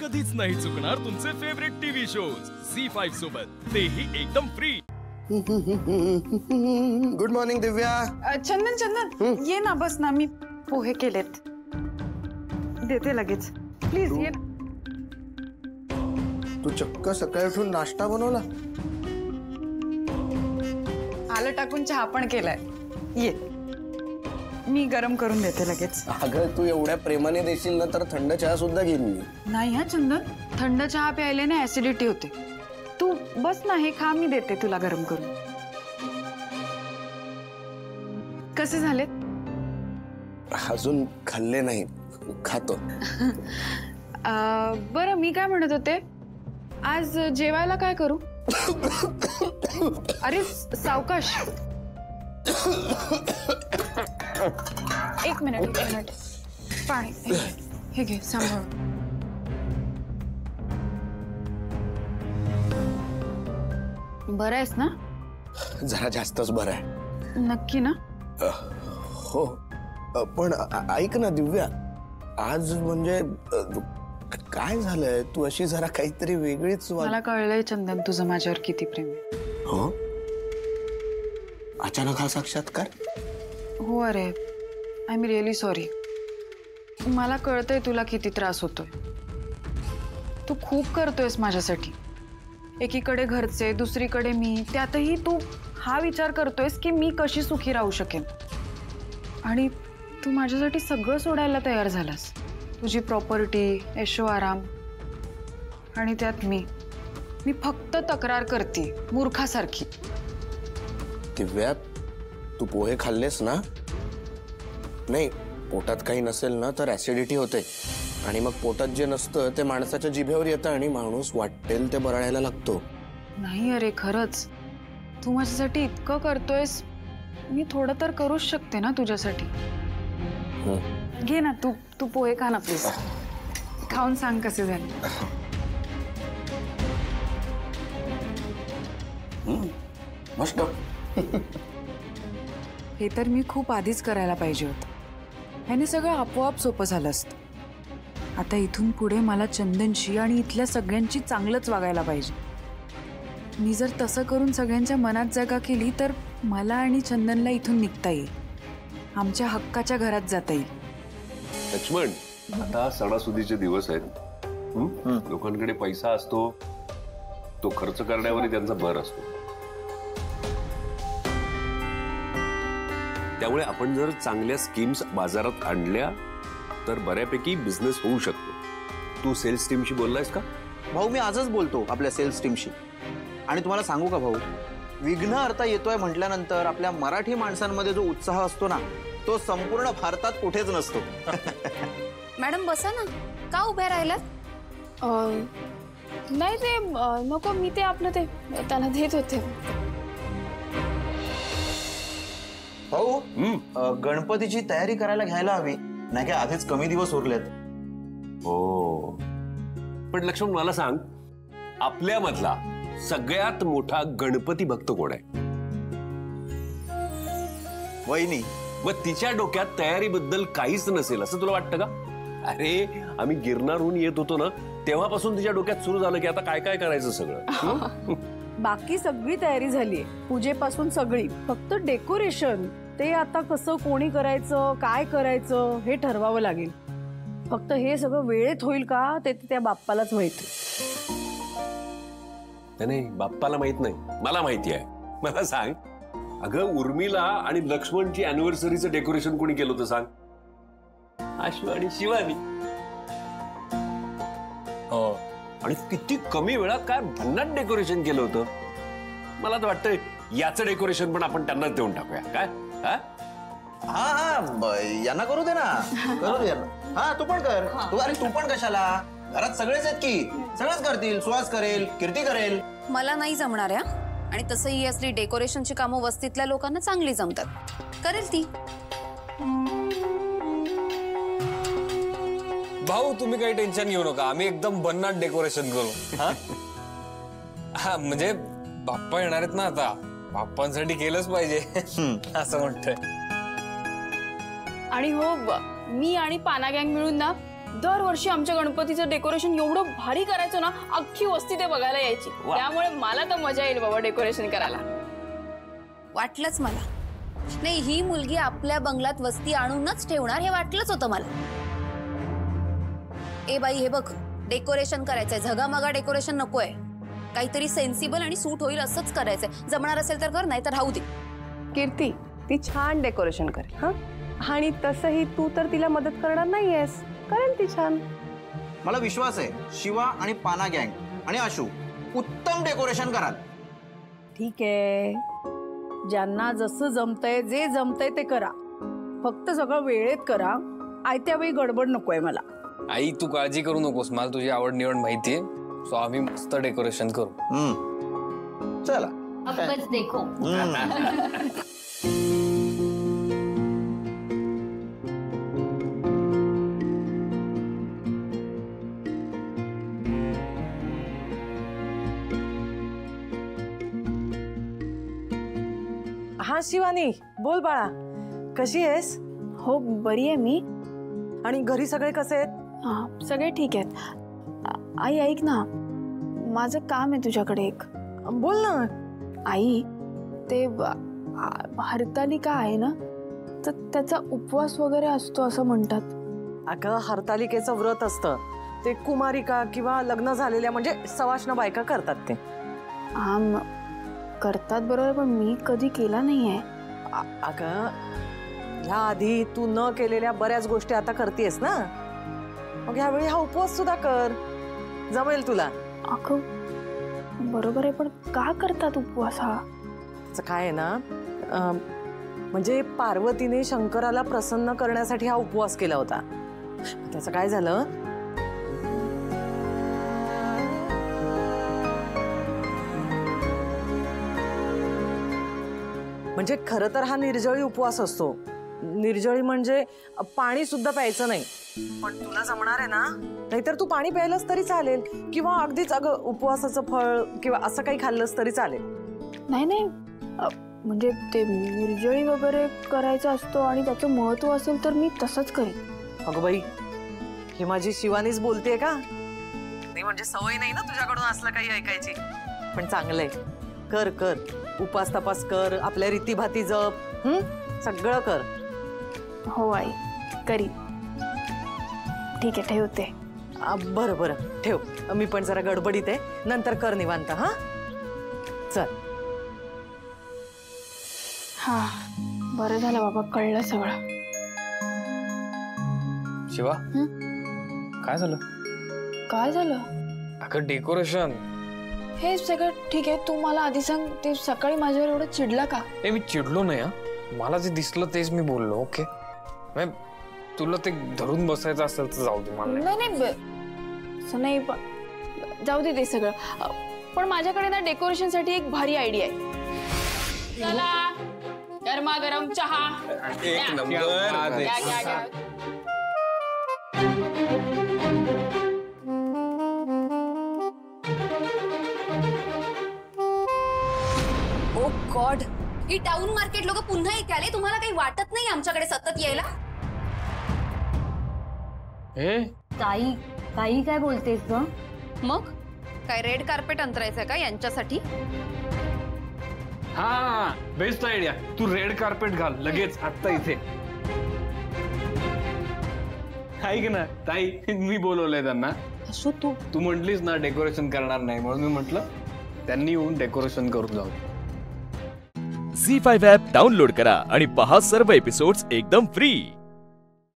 कधीच नाही चुकणार तुमचे फेवरेट टीव्ही शोज झी5 सोबत, तेही एकदम फ्री। गुड मॉर्निंग दिव्या। चंदन चंदन ये ना, बस ना, मी पोहे केलेत, देते लगेच, प्लीज ये। तू चक्क सकाळी उठून नाश्ता बनवला? आलं टाकून चहा पण केलाय, ये मी गरम करून देते लगेच। अगं तू एवढ्या प्रेमाने देशील ना तर थंड चहा सुद्धा घेईन मी। नाही हा चंदन, थंड चहा प्यायले ना ऍसिडिटी होते। तू बस ना, हे खा, मी देते तुला गरम करून। कसे झाले? अजून खाल्ले नाही, खातो। बरं मी काय म्हणत होते, आज जेवायला काय करू? अरे सावकाश, एक मिनिट पाणी, हे घे सांभाळ। बरं आहेस ना? जरा जास्तच बरं आहे। नक्की ना? हो, पण ऐक ना दिव्या, आज म्हणजे काय झालंय? तू अशी जरा काहीतरी वेगळीच मला कळलंय चंदन, तुझं माझ्यावर किती प्रेम आहे। हो, अचानक हा साक्षात्कार? हो, अरे आय एम रिअली सॉरी। मला कळतंय तुला किती त्रास होतोय, तू खूप करतोयस माझ्यासाठी। एकीकडे घरचे, दुसरीकडे मी, त्यातही तू हा विचार करतोयस की मी कशी सुखी राहू शकेन। आणि तू माझ्यासाठी सगळं सोडायला तयार झालास, तुझी प्रॉपर्टी, ऐशो आराम, आणि त्यात मी फक्त तक्रार करते मूर्खासारखी। दिव्या, तू पोहे खाल्लेस ना? नाही, पोटात काही नसेल ना तर ऍसिडिटी होते, आणि मग पोटात जे नसतं ते माणसाच्या जिभेवर येतं आणि माणूस वाटेल ते बरळायला लागतो। नाही अरे, खरंच तू माझ्यासाठी इतकं करतोयस, मी थोडं तर करूच शकते ना तुझ्यासाठी। घे ना, तू पोहे खा ना प्लीज, खाऊन सांग कसे झाले। मस्त। हे तर मी खूप आधीच करायला पाहिजे होतं, ह्याने सगळं आपोआप सोपं झालं असतं। आता इथून पुढे मला चंदनशी आणि इथल्या सगळ्यांची चांगलंच वागायला पाहिजे। मी जर तसं करून सगळ्यांच्या मनात जागा केली तर मला आणि चंदनला इथून निघता येईल, आमच्या हक्काच्या घरात जाता येईल। लक्ष्मण, आता सणासुदीचे दिवस आहेत, लोकांकडे पैसा असतो, तो खर्च करण्यावरही त्यांचा भर असतो। त्यामुळे आपण जर चांगल्या स्कीम्स बाजारात आणल्या तर बऱ्यापैकी बिझनेस होऊ शकतो। तू सेल्स टीमशी बोललायस का? भाऊ, मी आजच बोलतो आपल्या सेल्स टीमशी। आणि तुम्हाला सांगू का भाऊ, विघ्न अर्थ येतोय म्हटल्यानंतर आपल्या मराठी माणसांमध्ये जो उत्साह असतो ना, तो संपूर्ण भारतात कुठेच नसतो। मॅडम बसा ना, का उभ्या राहिलात? नाही ते नको, मी ते आपलं ते त्याला देत होते। भाऊ, गणपतीची तयारी करायला घ्यायला हवी, नाही का आधीच कमी दिवस उरलेत। हो, पण लक्ष्मण मला सांग, आपल्यामधला सगळ्यात मोठा गणपती भक्त कोण आहे? वहिनी। मग तिच्या डोक्यात तयारीबद्दल काहीच नसेल असं तुला वाटतं का? अरे आम्ही गिरणारहून येत होतो ना, तेव्हापासून तिच्या डोक्यात सुरू झालं की आता काय काय करायचं सगळं। बाकी सगळी तयारी झालीये, पूजेपासून सगळी, फक्त डेकोरेशन ते आता कसं, कोणी करायचं, काय करायचं हे ठरवावं लागेल। फक्त हे सगळं वेळेत होईल का ते त्या बाप्पालाच माहिती। नाही, बाप्पाला माहित नाही, मला माहिती आहे। मला सांग, अगं उर्मिला आणि लक्ष्मणची अॅनिव्हर्सरीचं डेकोरेशन कोणी केलं होतं सांग? आशू आणि शिवानी। हो, आणि किती कमी वेळात काय भन्नाट डेकोरेशन केलं होतं। मला तर वाटतंय याचं डेकोरेशन पण आपण त्यांनाच देऊन टाकूया, काय? हा, यांना करू दे ना, करू दे यांना। हा, तू पण कर। अरे तू पण कशाला, घरात सगळेच आहेत की, सगळेच करतील। सुहास करेल, कीर्ती करेल। मला नाही जमणार आहे, आणि तसंही असली डेकोरेशनची कामं वस्तीतल्या लोकांना चांगली जमतात, करेल ती। भाऊ तुम्ही काही टेन्शन घेऊ नका, आम्ही एकदम भन्नाट डेकोरेशन करू। हा म्हणजे बाप्पा येणार आहेत ना, आता बाप्पांसाठी केलंच पाहिजे असं म्हणतोय। आणि हो, मी आणि पाना गँग मिळून ना दरवर्षी आमच्या गणपतीचं डेकोरेशन एवढं भारी करायचो ना, अख्खी वस्ती ते बघायला यायची. त्यामुळे मला तर मजा येईल बाबा डेकोरेशन करायला. वाटलंच मला. नाही, ही मुलगी आपल्या बंगल्यात वस्ती आणूनच ठेवणार हे वाटलंच होतं मला. ए बाई, हे बघ, डेकोरेशन करायचंय, झगामगा डेकोरेशन नकोय. काहीतरी सेन्सिबल आणि सूट होईल असंच करायचंय. जमणार असेल तर कर, नाही तर राहू दे. कीर्ती, ती छान डेकोरेशन करेल. हा, आणि तसंही तू तर तिला मदत करणार नाहीयेस, करेल ती छान. मला विश्वास आहे शिवा आणि पाना गँग आणि आशू उत्तम डेकोरेशन कराल. ठीक आहे, ज्यांना जसं जमतंय, जे जमतंय ते करा. फक्त सगळं वेळेत करा. आयत्या वेळी गडबड नकोय मला. आई, तू काळजी करू नकोस, मला तुझी आवड निवड माहितीये. सो आम्ही मस्त डेकोरेशन करू. चला. अबच देखो. हा शिवानी, बोल बाळा, कशी आहेस? हो, बरी आहे मी. आणि घरी सगळे कसे आहेत? सगळे ठीक आहेत. आई ऐक ना, माझं काम आहे तुझ्याकडे एक. बोल ना. आई, ते हरतालिका आहे ना, तर त्याचा उपवास वगैरे असतो असं म्हणतात. अगं, हरतालिकेचं व्रत असतं ते कुमारिका किंवा लग्न झालेल्या म्हणजे सवाष्ण बायका करतात ते. करतात बरोबर, पण मी कधी केला नाहीये. अगं, ह्या आधी तू न केलेल्या बऱ्याच गोष्टी आता करतेस ना, मग ह्यावेळी हा उपवास सुद्धा कर, जमेल तुला. अगं बरोबर आहे, पण का करतात उपवास हा? त्याचं काय आहे ना, म्हणजे पार्वतीने शंकराला प्रसन्न करण्यासाठी हा उपवास केला होता. त्याचं काय झालं, म्हणजे खरं तर हा निर्जळी उपवास असतो. निर्जळी म्हणजे पाणी सुद्धा प्यायचं नाही. पण तुला जमणार आहे ना, नाहीतर तू पाणी प्यायलंस तरी चालेल, किंवा अगदीच अगं उपवासाचं फळ किंवा असं काही खाल्लंस तरी चालेल. नाही नाही, म्हणजे ते निर्जळी वगैरे करायचं असतो आणि त्याचं महत्व असेल तर मी तसंच करीन. अगं बाई, ही माझी शिवानीच बोलतेय का? नाही म्हणजे सवय नाही ना तुझ्याकडून असलं काही ऐकायची. पण चांगलंय, कर कर, उपास तपास कर, आपल्या रीतीभाती जप, सगळं कर. हो आई, करी. ठीक आहे, ठेवते. बरं बरं, ठेव. मी पण जरा गडबडीत आहे, नंतर कर निवांत. हा, चल. हा, बरं झालं बाबा, कळलं सगळं. शिवा, काय झालं? काय झालं? अगं डेकोरेशन. हे सगळं ठीक आहे, तू मला आधी सांग, ते सकाळी माझ्यावर एवढं चिडला का? मी चिडलो नाही. मला जे दिसलं तेच मी बोललो. ओके, तुला ते धरून बसायचं असेल तर जाऊ दे. मला नाही, असं नाही, जाऊ दे ते सगळं. पण माझ्याकडे ना डेकोरेशन साठी एक भारी आयडिया आहे. चला, गरमागरम चहा. एक नंबर. ओ गॉड, ही टाउन मार्केट लोक पुन्हा इथे आले. तुम्हाला काही वाटत नाही आमच्याकडे सतत यायला? ताई, ताई काय बोलतेस ग? मग काय रेड कार्पेट अंतरायचंय का यांच्यासाठी? हा, बेस्ट आयडिया. तू रेड कार्पेट घाल लगेच आता इथे. ऐक ना ताई, मी बोलवलंय त्यांना. असो, तू म्हटलीस ना डेकोरेशन करणार नाही, म्हणून मी म्हटलं त्यांनी येऊन डेकोरेशन करून जाऊ. झी5 ॲप डाउनलोड करा आणि पहा सर्व एपिसोड्स एकदम फ्री.